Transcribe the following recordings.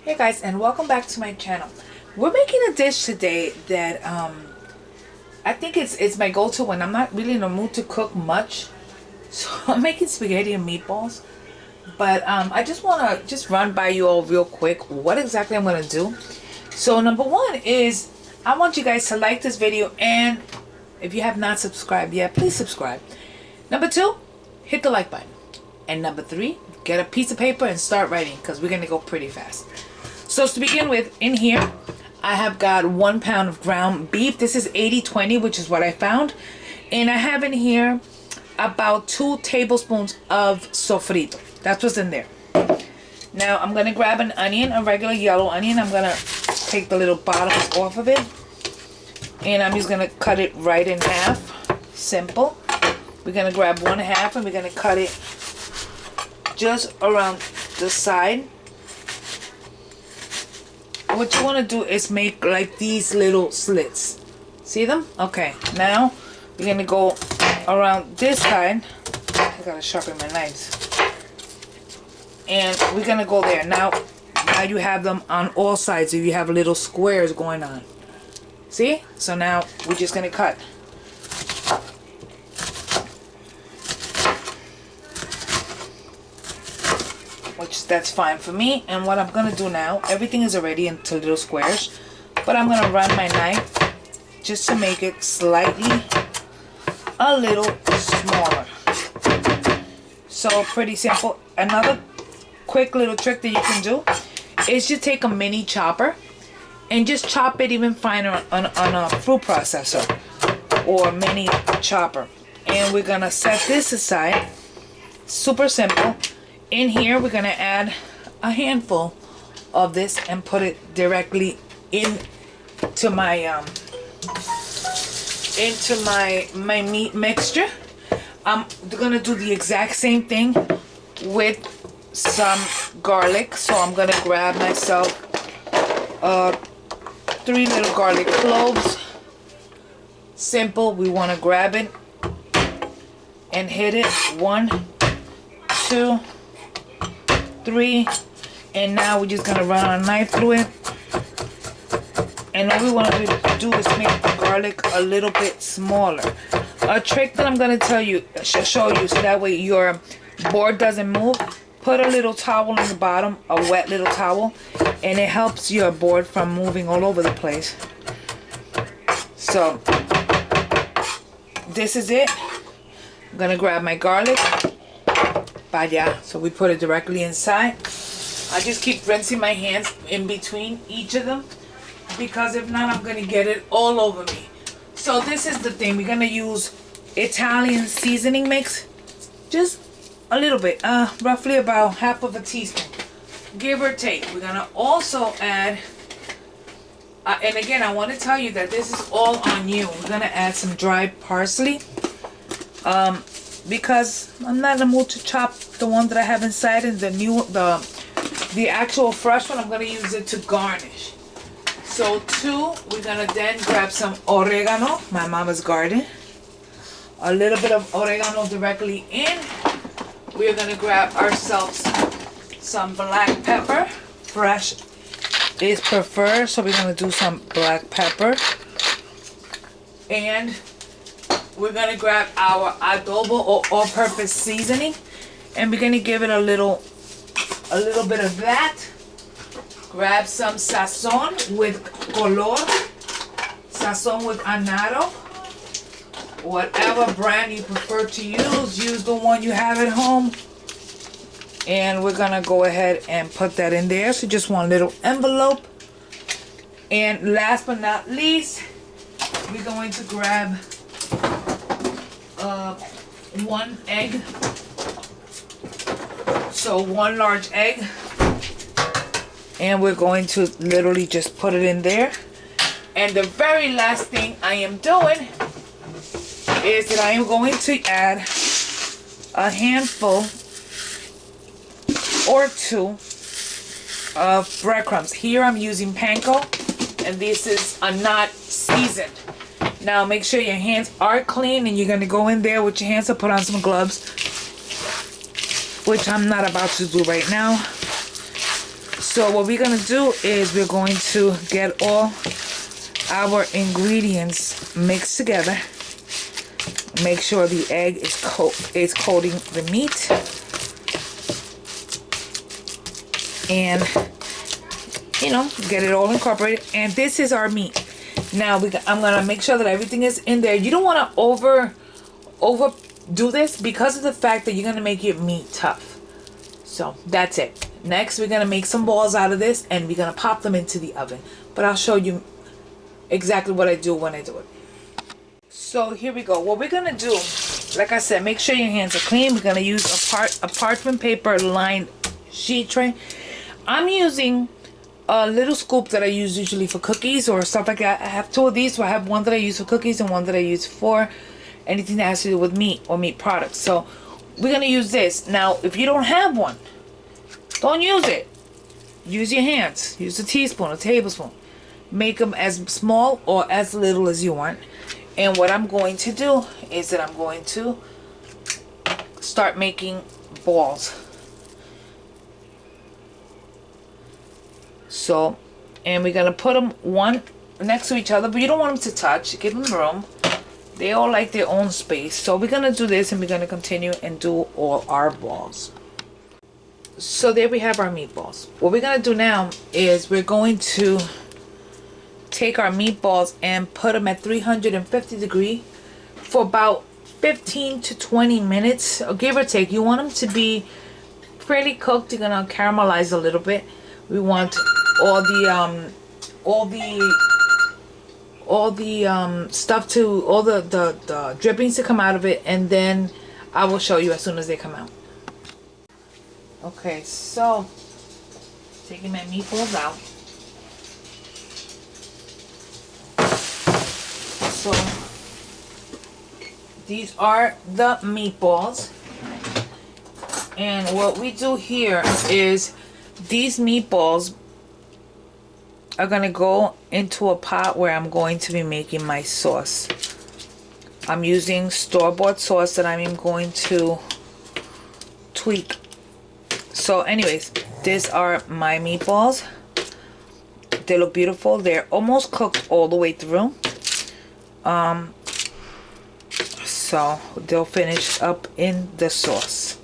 Hey guys, and welcome back to my channel. We're making a dish today that I think it's my go-to when I'm not really in the mood to cook much. So I'm making spaghetti and meatballs. But I just want to run by you all real quick what exactly I'm going to do. So number one is I want you guys to like this video, and if you have not subscribed yet, please subscribe. Number two, hit the like button. And number three, get a piece of paper and start writing because we're going to go pretty fast. So to begin with, in here, I have got 1 pound of ground beef. This is 80-20, which is what I found. And I have in here about 2 tablespoons of sofrito. That's what's in there. Now, I'm going to grab an onion, a regular yellow onion. I'm going to take the little bottoms off of it. And I'm just going to cut it right in half. Simple. We're going to grab 1/2 and we're going to cut it just around the side. What you want to do is make like these little slits. See them? Okay. Now we're going to go around this side. I gotta sharpen my knives. And we're going to go there. Now you have them on all sides. So you have little squares going on. See? So now we're just going to cut. Which that's fine for me. And what I'm gonna do now, everything is already into little squares, but I'm gonna run my knife just to make it slightly a little smaller. So pretty simple. Another quick little trick that you can do is you take a mini chopper and just chop it even finer on a fruit processor or mini chopper. And we're gonna set this aside. Super simple. In here, we're going to add a handful of this and put it directly into my meat mixture. I'm going to do the exact same thing with some garlic. So I'm going to grab myself 3 little garlic cloves. Simple. We want to grab it and hit it. 1, 2, 3, and now we're just gonna run our knife through it. And all we want to do is make the garlic a little bit smaller. A trick that I'm gonna show you so that way your board doesn't move. Put a little towel on the bottom, a wet little towel, and it helps your board from moving all over the place. So this is it. I'm gonna grab my garlic. So we put it directly inside. I just keep rinsing my hands in between each of them because if not, I'm gonna get it all over me. So this is the thing. We're gonna use Italian seasoning mix, just a little bit, roughly about 1/2 teaspoon, give or take. We're gonna also add, and again, I want to tell you that this is all on you. We're gonna add some dried parsley. Because I'm not in the mood to chop the one that I have inside, and the actual fresh one, I'm going to use it to garnish. So 2, we're going to then grab some oregano, my mama's garden. A little bit of oregano directly in. We're going to grab ourselves some black pepper. Fresh is preferred, so we're going to do some black pepper. And we're going to grab our adobo or all-purpose seasoning, and we're going to give it a little bit of that. Grab some sazon with color, sazon with annatto, whatever brand you prefer to use the one you have at home. And we're going to go ahead and put that in there. So just one little envelope. And last but not least, we're going to grab 1 egg. So 1 large egg. And we're going to literally just put it in there. And the very last thing I am doing is that I am going to add a handful or 2 of breadcrumbs. Here I'm using panko, and this is not seasoned. Now make sure your hands are clean, and you're going to go in there with your hands to put on some gloves, which I'm not about to do right now. So what we're gonna do is we're going to get all our ingredients mixed together. Make sure the egg is coating the meat, and get it all incorporated. And this is our meat. Now I'm gonna make sure that everything is in there. You don't want to overdo this because of the fact that you're gonna make your meat tough. So that's it. Next, we're gonna make some balls out of this, and we're gonna pop them into the oven. But I'll show you exactly what I do when I do it. So here we go. What we're gonna do, like I said, make sure your hands are clean. We're gonna use a parchment paper lined sheet tray. I'm using a little scoop that I use usually for cookies or stuff like that. I have two of these, so I have one that I use for cookies and one that I use for anything that has to do with meat or meat products. So we're gonna use this. Now, if you don't have one, don't use it. Use your hands. Use a teaspoon, a tablespoon. Make them as small or as little as you want. And what I'm going to do is that I'm going to start making balls. So, and we're gonna put them one next to each other, but you don't want them to touch. Give them room. They all like their own space. So we're gonna do this, and we're gonna continue and do all our balls. So there we have our meatballs. What we're gonna do now is we're going to take our meatballs and put them at 350 degrees for about 15 to 20 minutes, or give or take. You want them to be fairly cooked. You're gonna caramelize a little bit. We want all the stuff to, all the drippings to come out of it, and then I will show you as soon as they come out. Okay, so taking my meatballs out. So these are the meatballs, and what we do here is these meatballs are going to go into a pot where I'm going to be making my sauce. I'm using store-bought sauce that I'm going to tweak. So anyways, these are my meatballs. They look beautiful. They're almost cooked all the way through. So they'll finish up in the sauce.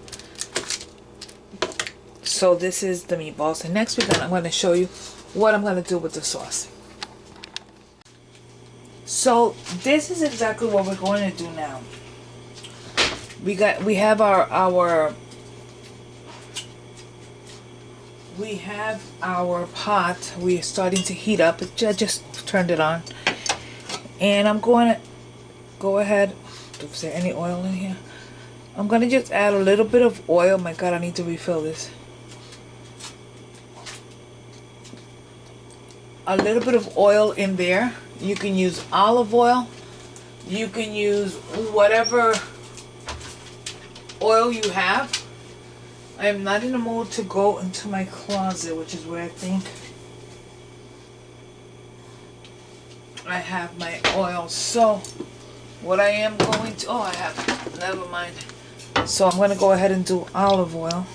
So this is the meatballs, and next I'm going to show you what I'm going to do with the sauce. So this is exactly what we're going to do now. We have our pot. We're starting to heat up. I just turned it on, and I'm going to go ahead. Is there any oil in here? I'm going to just add a little bit of oil. My God, I need to refill this. A little bit of oil in there. You can use olive oil. You can use whatever oil you have. I am not in the mood to go into my closet, which is where I think I have my oil. So what I am going to, oh, I have, never mind. So I'm going to go ahead and do olive oil.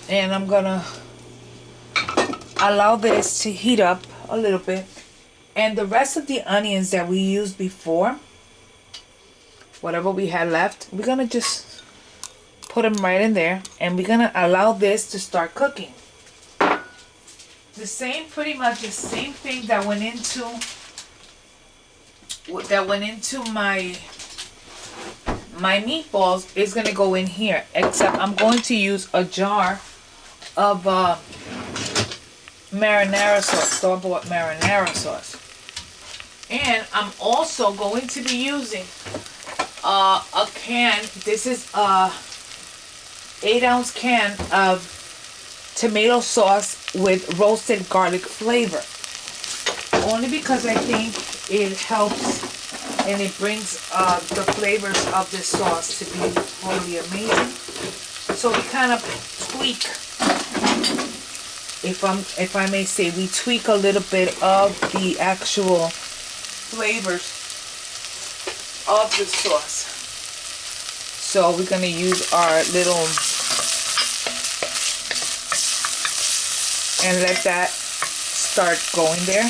And I'm going to allow this to heat up a little bit, and the rest of the onions that we used before, whatever we had left, we're gonna just put them right in there, and we're gonna allow this to start cooking. Pretty much the same thing that went into my meatballs is gonna go in here, except I'm going to use a jar of marinara sauce, store-bought marinara sauce. And I'm also going to be using a can. This is a 8-ounce can of tomato sauce with roasted garlic flavor. Only because I think it helps and it brings the flavors of this sauce to be totally amazing. So we kind of tweak, if I may say, we tweak a little bit of the actual flavors of the sauce. So we're going to use our little and let that start going there.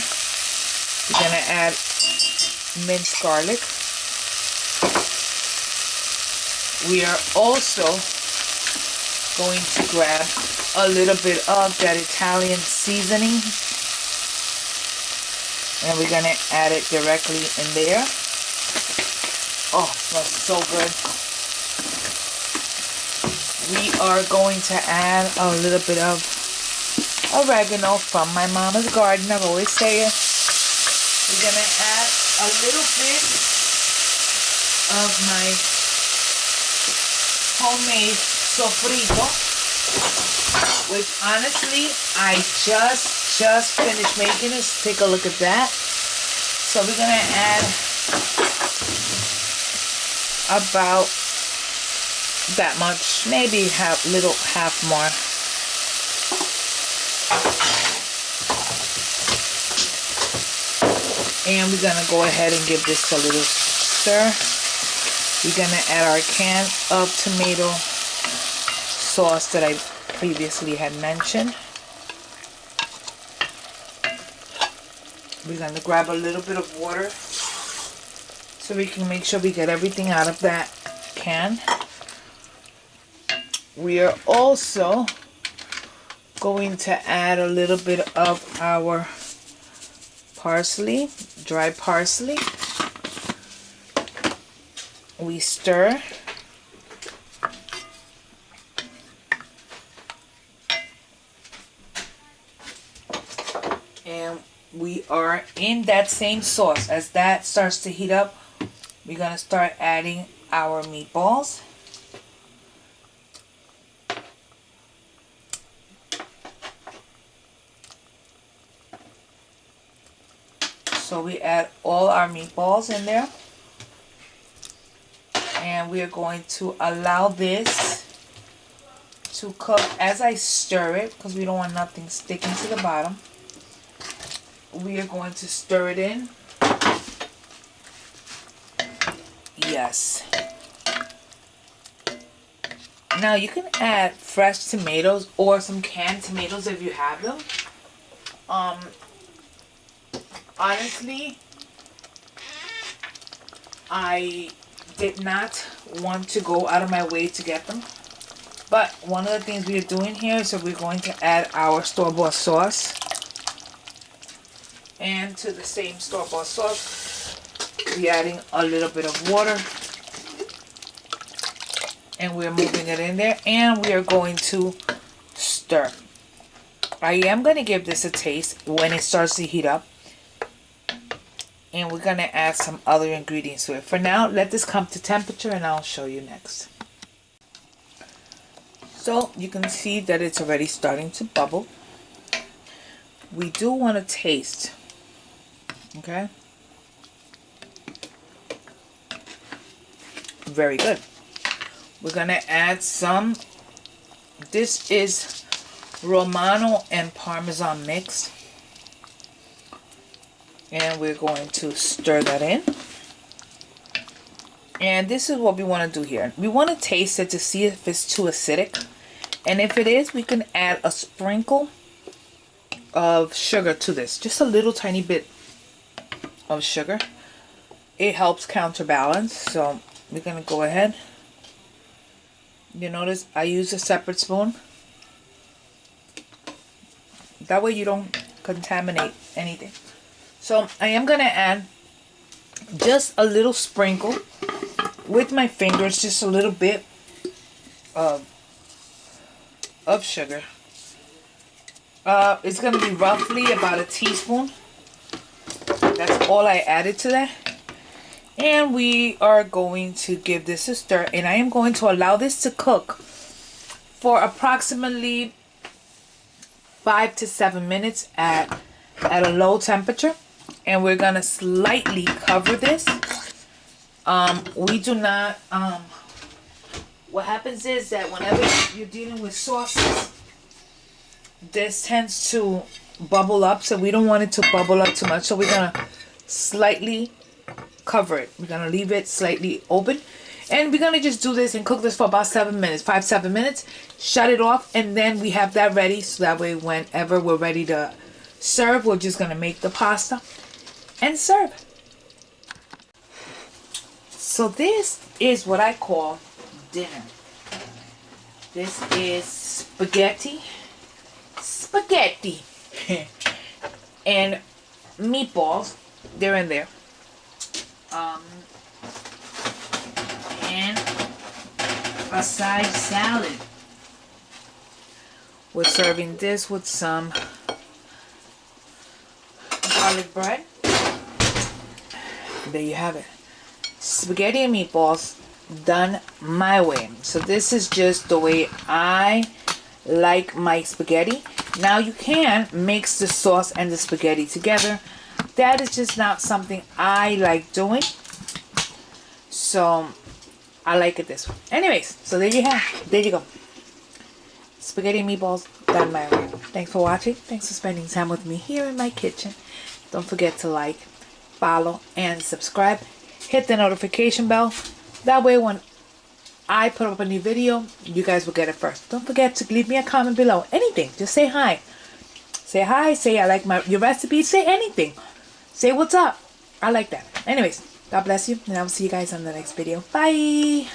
We're gonna add minced garlic. We are also going to grab a little bit of that Italian seasoning, and we're gonna add it directly in there. Oh, it smells so good. We are going to add a little bit of oregano from my mama's garden. I've always say it. We're gonna add a little bit of my homemade sofrito, which honestly I just finished making it. Take a look at that. So we're gonna add about that much, maybe half more. And we're gonna go ahead and give this a little stir. We're gonna add our can of tomato sauce that I previously had mentioned. We're gonna grab a little bit of water so we can make sure we get everything out of that can. We are also going to add a little bit of our parsley, dry parsley. We stir. And we are in that same sauce. As that starts to heat up, we're going to start adding our meatballs. So we add all our meatballs in there. And we are going to allow this to cook as I stir it, because we don't want nothing sticking to the bottom. We are going to stir it in. Yes. Now you can add fresh tomatoes or some canned tomatoes if you have them. Honestly, I did not want to go out of my way to get them. But one of the things we are doing here is that we're going to add our store-bought sauce. And to the same store-bought sauce, we're adding a little bit of water. And we're moving it in there. And we are going to stir. I am going to give this a taste when it starts to heat up. And we're going to add some other ingredients to it. For now, let this come to temperature and I'll show you next. So you can see that it's already starting to bubble. We do want to taste. Okay. Very good. We're going to add some. This is Romano and Parmesan mix. And we're going to stir that in. And this is what we want to do here. We want to taste it to see if it's too acidic. And if it is, we can add a sprinkle of sugar to this. Just a little tiny bit of sugar. It helps counterbalance. So we're going to go ahead. You notice I use a separate spoon. That way you don't contaminate anything. So I am going to add just a little sprinkle with my fingers, just a little bit of sugar. It's going to be roughly about a teaspoon. That's all I added to that. And we are going to give this a stir. And I am going to allow this to cook for approximately 5 to 7 minutes at a low temperature. And we're going to slightly cover this. We do not, what happens is that whenever you're dealing with sauces, this tends to bubble up. So we don't want it to bubble up too much. So we're going to slightly cover it. We're going to leave it slightly open. And we're gonna just do this and cook this for about 7 minutes, 5-7 minutes. Shut it off, and then we have that ready, so that way whenever we're ready to serve, we're just gonna make the pasta and serve. So this is what I call dinner. This is spaghetti and meatballs. They're in there. And a side salad. We're serving this with some garlic bread. There you have it. Spaghetti and meatballs done my way. So this is just the way I like my spaghetti. Now you can mix the sauce and the spaghetti together. That is just not something I like doing. So I like it this way. Anyways, so there you have. There you go. Spaghetti and meatballs done my way. Thanks for watching. Thanks for spending time with me here in my kitchen. Don't forget to like, follow, and subscribe. Hit the notification bell. That way when I put up a new video, you guys will get it first. Don't forget to leave me a comment below. Anything. Just say hi. Say hi. Say I like your recipe. Say anything. Say what's up. I like that. Anyways, God bless you. And I will see you guys on the next video. Bye.